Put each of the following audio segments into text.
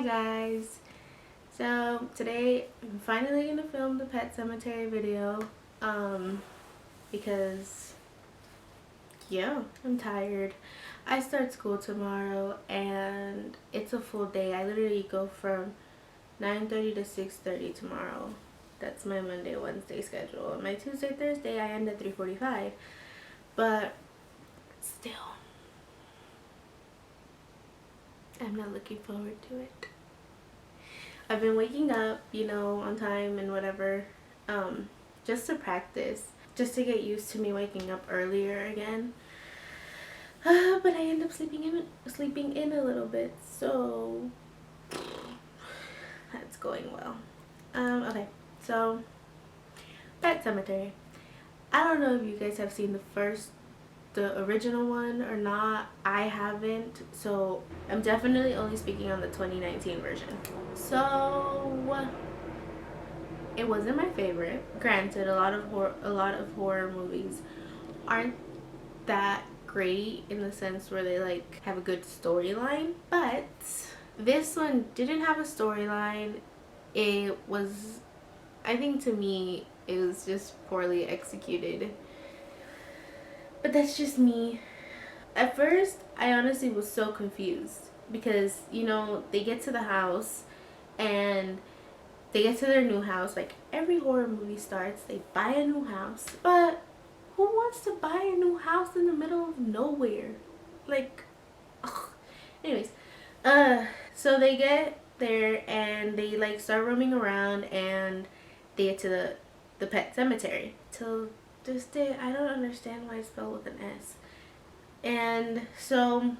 Hi guys! So today I'm finally gonna film the Pet Semetary video because yeah, I'm tired. I start school tomorrow and it's a full day. I literally go from 9:30 to 6:30 tomorrow. That's my Monday, Wednesday schedule. And my Tuesday, Thursday I end at 3:45. But still, I'm not looking forward to it. I've been waking up, on time and whatever, just to practice, just to get used to me waking up earlier again. But I end up sleeping in a little bit, so that's going well. Okay, so Pet Semetary. I don't know if you guys have seen the original one or not. I haven't, so I'm definitely only speaking on the 2019 version. So it wasn't my favorite. Granted, a lot of horror movies aren't that great in the sense where they like have a good storyline, but this one didn't have a storyline. It was, I think to me, it was just poorly executed. But that's just me. At first, I honestly was so confused because, they get to the house and they get to their new house. Like every horror movie starts, they buy a new house. But who wants to buy a new house in the middle of nowhere? Like, ugh. Anyways, so they get there and they like start roaming around and they get to the pet cemetery. Till this day, I don't understand why it's spelled with an S. And so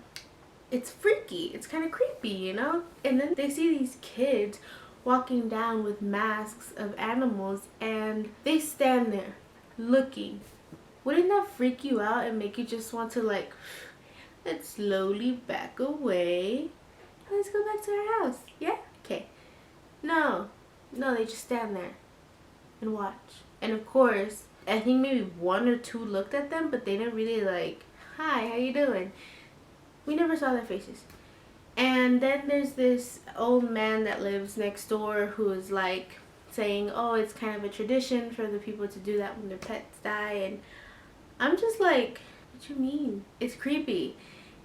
it's freaky. It's kind of creepy, And then they see these kids walking down with masks of animals and they stand there looking. Wouldn't that freak you out and make you just want to like, let's slowly back away? Let's go back to our house. Yeah? Okay. No, they just stand there and watch. And of course, I think maybe one or two looked at them, but they didn't really like, hi, how you doing? We never saw their faces. And then there's this old man that lives next door who is like saying, oh, it's kind of a tradition for the people to do that when their pets die. And I'm just like, what you mean? It's creepy.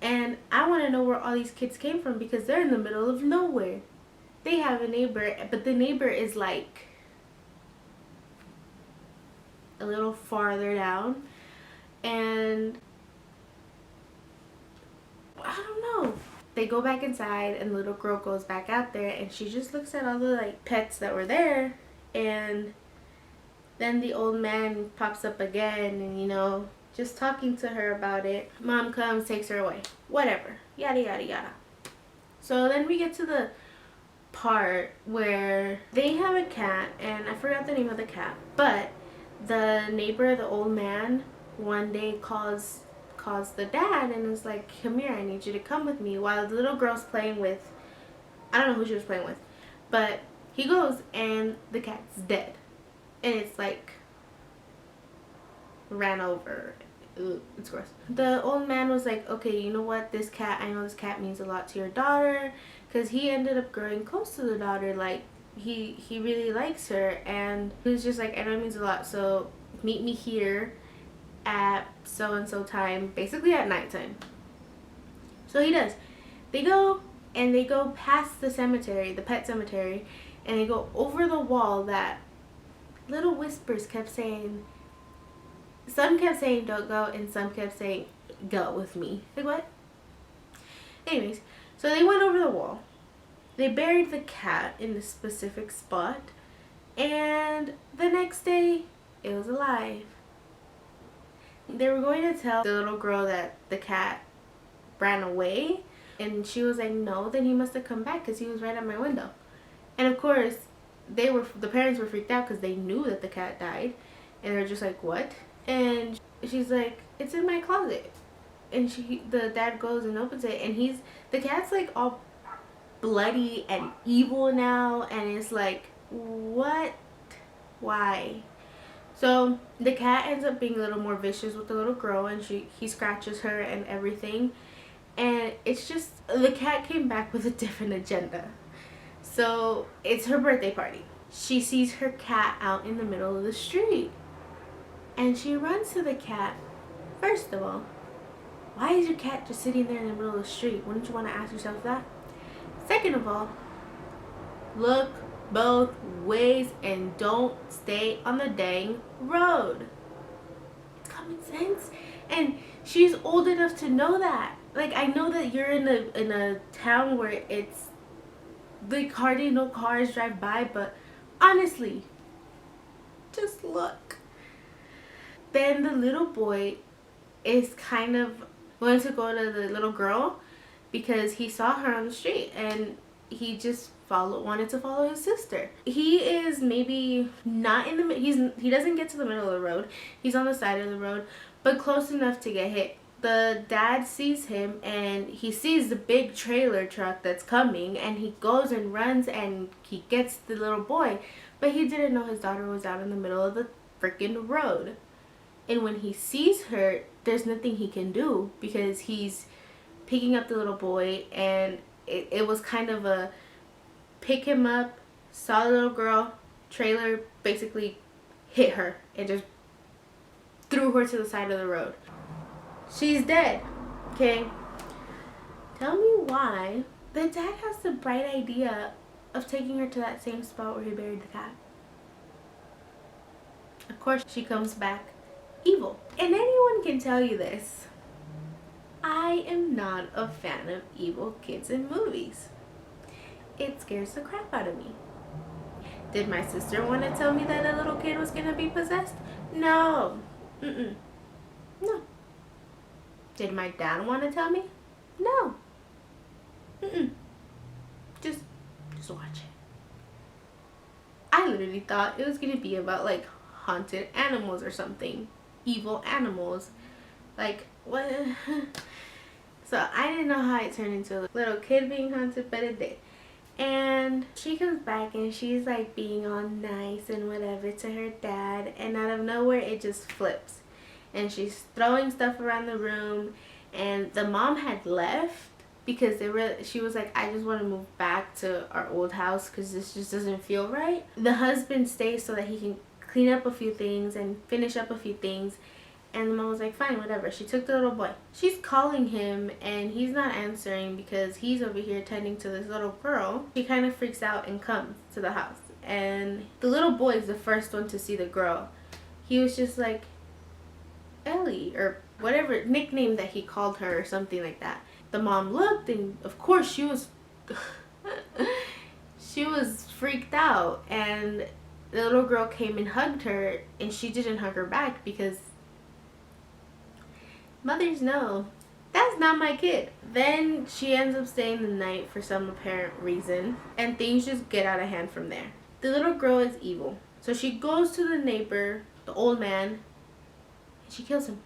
And I want to know where all these kids came from because they're in the middle of nowhere. They have a neighbor, but the neighbor is like a little farther down. And I don't know. They go back inside and the little girl goes back out there and she just looks at all the like pets that were there, and then the old man pops up again and just talking to her about it. Mom comes, takes her away. Whatever. Yada yada yada. So then we get to the part where they have a cat and I forgot the name of the cat, but the neighbor, the old man, one day calls the dad and is like, come here, I need you to come with me, while the little girl's playing with, I don't know who she was playing with, but he goes and the cat's dead and it's like ran over. Ugh, it's gross. The old man was like, okay, you know what, I know this cat means a lot to your daughter, because he ended up growing close to the daughter. Like he really likes her, and he was just like, I know it means a lot, so meet me here at so and so time, basically at nighttime. So he does. They go past the cemetery, the pet cemetery, and they go over the wall that little whispers kept saying. Some kept saying don't go and some kept saying go with me. Like what? Anyways, so they went over the wall. They buried the cat in a specific spot, and the next day it was alive. They were going to tell the little girl that the cat ran away, and she was like, no, then he must have come back because he was right at my window. And of course, the parents were freaked out because they knew that the cat died, and they're just like, what? And she's like, it's in my closet. And the dad goes and opens it, and the cat's like all bloody and evil now, and it's like, what? Why? So the cat ends up being a little more vicious with the little girl, and he scratches her and everything. And it's just, the cat came back with a different agenda. So it's her birthday party. She sees her cat out in the middle of the street. And she runs to the cat. First of all, why is your cat just sitting there in the middle of the street? Wouldn't you want to ask yourself that? Second of all, look both ways and don't stay on the dang road. It's common sense. And she's old enough to know that. Like, I know that you're in a town where it's like hardly no cars drive by, but honestly, just look. Then the little boy is kind of going to go to the little girl because he saw her on the street and he just wanted to follow his sister. He is maybe not in the he doesn't get to the middle of the road. He's on the side of the road, but close enough to get hit. The dad sees him and he sees the big trailer truck that's coming, and he goes and runs and he gets the little boy, but he didn't know his daughter was out in the middle of the freaking road. And when he sees her, there's nothing he can do because he's picking up the little boy, and it was kind of a pick him up, saw the little girl, trailer basically hit her and just threw her to the side of the road. She's dead. Okay? Tell me why the dad has the bright idea of taking her to that same spot where he buried the cat. Of course, she comes back evil. And anyone can tell you this. I am not a fan of evil kids in movies. It scares the crap out of me. Did my sister want to tell me that a little kid was going to be possessed? No. No. Did my dad want to tell me? No. Just watch it. I literally thought it was going to be about like haunted animals or something. Evil animals. Like, what? So I didn't know how it turned into a little kid being haunted, but it did. And she comes back and she's like being all nice and whatever to her dad, and out of nowhere it just flips and she's throwing stuff around the room. And the mom had left because she was like, I just want to move back to our old house because this just doesn't feel right. The husband stays so that he can clean up a few things and finish up a few things. And the mom was like, fine, whatever. She took the little boy. She's calling him and he's not answering because he's over here tending to this little girl. She kind of freaks out and comes to the house. And the little boy is the first one to see the girl. He was just like, Ellie, or whatever nickname that he called her or something like that. The mom looked and of course she was she was freaked out, and the little girl came and hugged her, and she didn't hug her back because mothers know that's not my kid. Then she ends up staying the night for some apparent reason, and things just get out of hand from there. The little girl is evil, so she goes to the neighbor, the old man, and she kills him.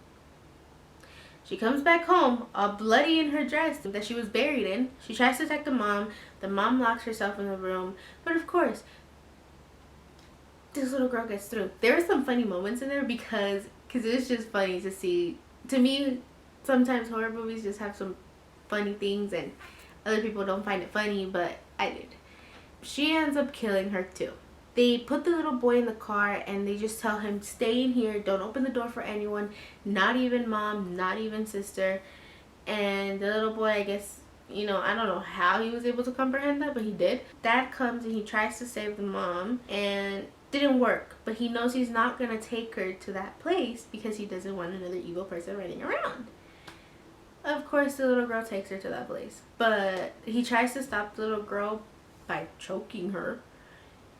She comes back home, all bloody in her dress that she was buried in. She tries to attack the mom. The mom locks herself in the room. But of course, this little girl gets through. There were some funny moments in there because it's just funny to see. To me, sometimes horror movies just have some funny things and other people don't find it funny, but I did. She ends up killing her too. They put the little boy in the car and they just tell him, stay in here, don't open the door for anyone, not even mom, not even sister. And the little boy, I guess, I don't know how he was able to comprehend that, but he did. Dad comes and he tries to save the mom and didn't work, but he knows he's not going to take her to that place because he doesn't want another evil person running around. Of course, the little girl takes her to that place, but he tries to stop the little girl by choking her.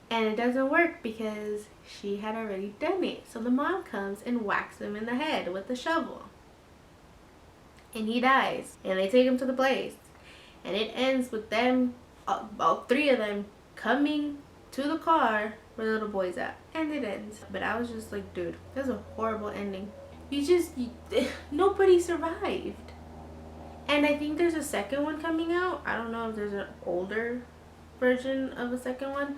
And it doesn't work because she had already done it. So the mom comes and whacks him in the head with a shovel. And he dies. And they take him to the place. And it ends with them, all three of them, coming to the car where the little boy's at. And it ends. But I was just like, dude, that's a horrible ending. Nobody survived. And I think there's a second one coming out. I don't know if there's an older version of a second one.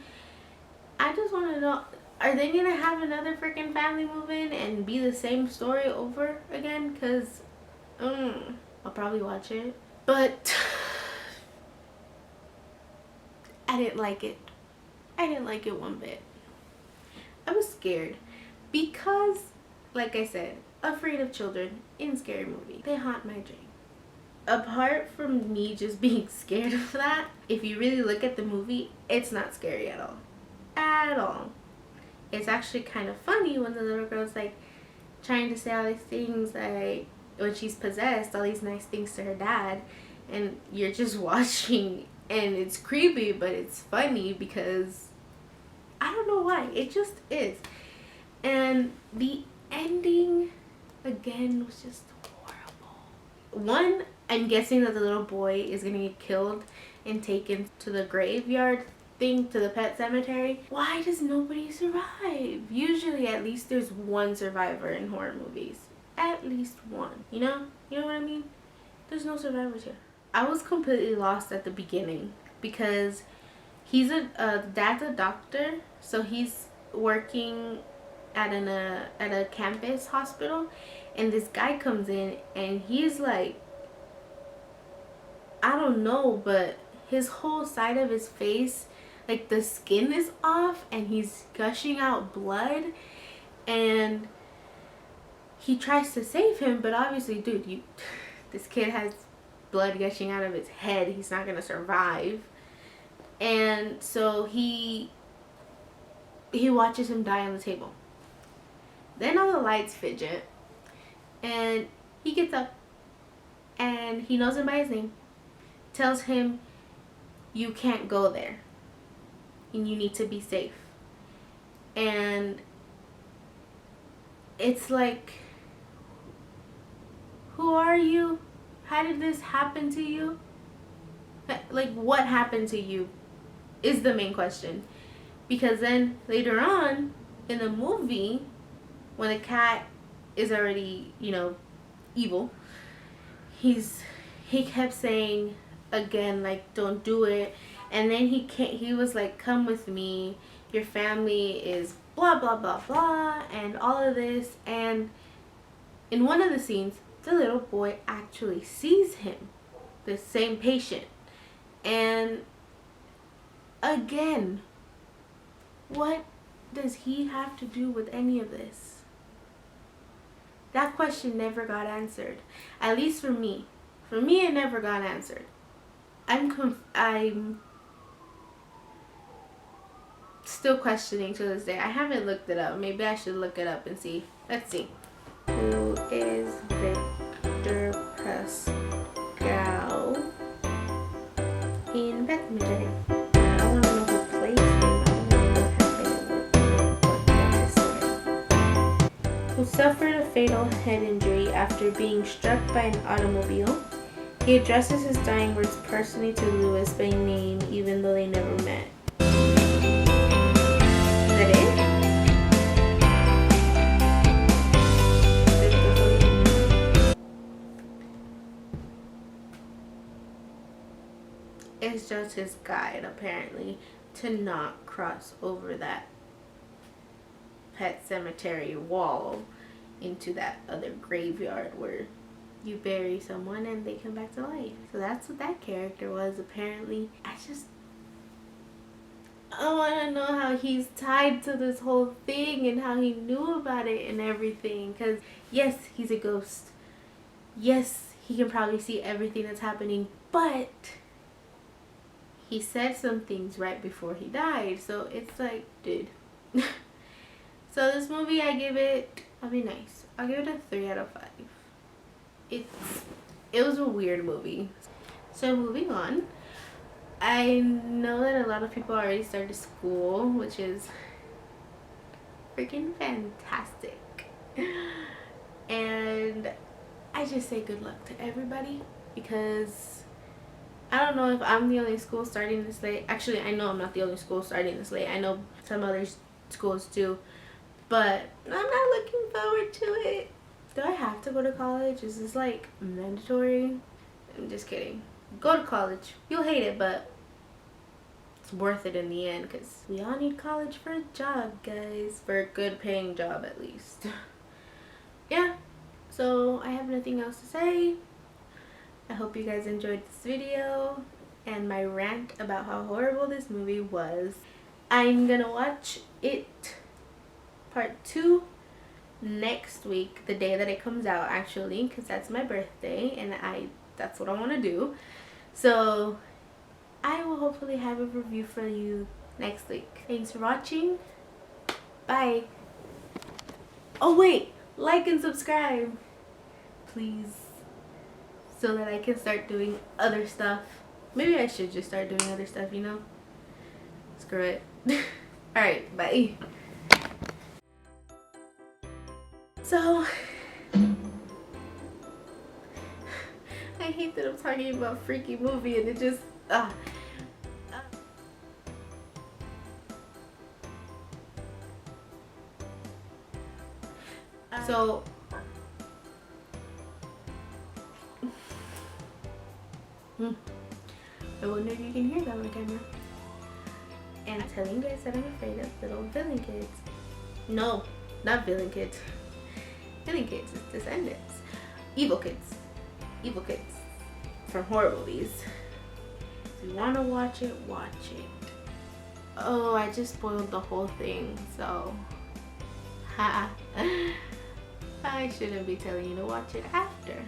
I just want to know, are they going to have another freaking family move in and be the same story over again? Because, I'll probably watch it. But, I didn't like it. I didn't like it one bit. I was scared because, like I said, afraid of children in scary movies. They haunt my dream. Apart from me just being scared of that, if you really look at the movie, it's not scary at all. At all. It's actually kind of funny when the little girl's like trying to say all these things, like when she's possessed, all these nice things to her dad, and you're just watching and it's creepy, but it's funny because I don't know why. It just is. And the ending, again, was just horrible. One, I'm guessing that the little boy is going to get killed and taken to the graveyard thing, to the pet cemetery. Why does nobody survive? Usually at least there's one survivor in horror movies. At least one. You know? You know what I mean? There's no survivors here. I was completely lost at the beginning because he's dad's a doctor, so he's working at a campus hospital, and this guy comes in and he's like, I don't know, but his whole side of his face, like the skin is off and he's gushing out blood, and he tries to save him, but obviously, dude, this kid has blood gushing out of his head. He's not gonna survive. And so he watches him die on the table. Then all the lights fidget, and he gets up and he knows him by his name, tells him, you can't go there and you need to be safe. And it's like, who are you? How did this happen to you? Like, what happened to you is the main question. Because then later on in the movie, when the cat is already, evil, he kept saying again, like, don't do it. And then he was like, come with me, your family is blah blah blah blah, and all of this. And in one of the scenes, the little boy actually sees him, the same patient. And again, what does he have to do with any of this? That question never got answered. At least for me. For me, it never got answered. I'm still questioning to this day. I haven't looked it up. Maybe I should look it up and see. Let's see. Who is Victor Pascal in Pet Semetary? I don't want to know who plays him. Who suffered a fatal head injury after being struck by an automobile. He addresses his dying words personally to Lewis by name, even though they never met. Is that it? It's just his guide, apparently, to not cross over that pet cemetery wall into that other graveyard where you bury someone and they come back to life. So that's what that character was, apparently. I want to know how he's tied to this whole thing and how he knew about it and everything. Because yes, he's a ghost. Yes, he can probably see everything that's happening, but he said some things right before he died. So it's like, dude. So this movie, I'll be nice, I'll give it a 3 out of 5. It was a weird movie. So moving on, I know that a lot of people already started school, which is freaking fantastic. And I just say good luck to everybody, because I don't know if I'm the only school starting this late. Actually, I know I'm not the only school starting this late. I know some other schools do, but I'm not looking forward to it. Do I have to go to college? Is this like mandatory? I'm just kidding. Go to college. You'll hate it, but it's worth it in the end, because we all need college for a job, guys. For a good paying job, at least. Yeah, so I have nothing else to say. I hope you guys enjoyed this video. and my rant about how horrible this movie was. I'm gonna watch it part 2 next week, the day that it comes out actually, because that's my birthday and that's what I want to do. So I will hopefully have a review for you next week. Thanks for watching. Bye. Oh wait, like and subscribe please, so that I can start doing other stuff. Maybe I should just start doing other stuff, you know? Screw it. Alright, bye. So I hate that I'm talking about freaky movie and it just so I wonder if you can hear that on camera. And I'm telling you guys that I'm afraid of little villain kids. No, not villain kids. Villain kids, it's descendants. Evil kids. Evil kids from horror movies. If you want to watch it, watch it. Oh, I just spoiled the whole thing, so I shouldn't be telling you to watch it after.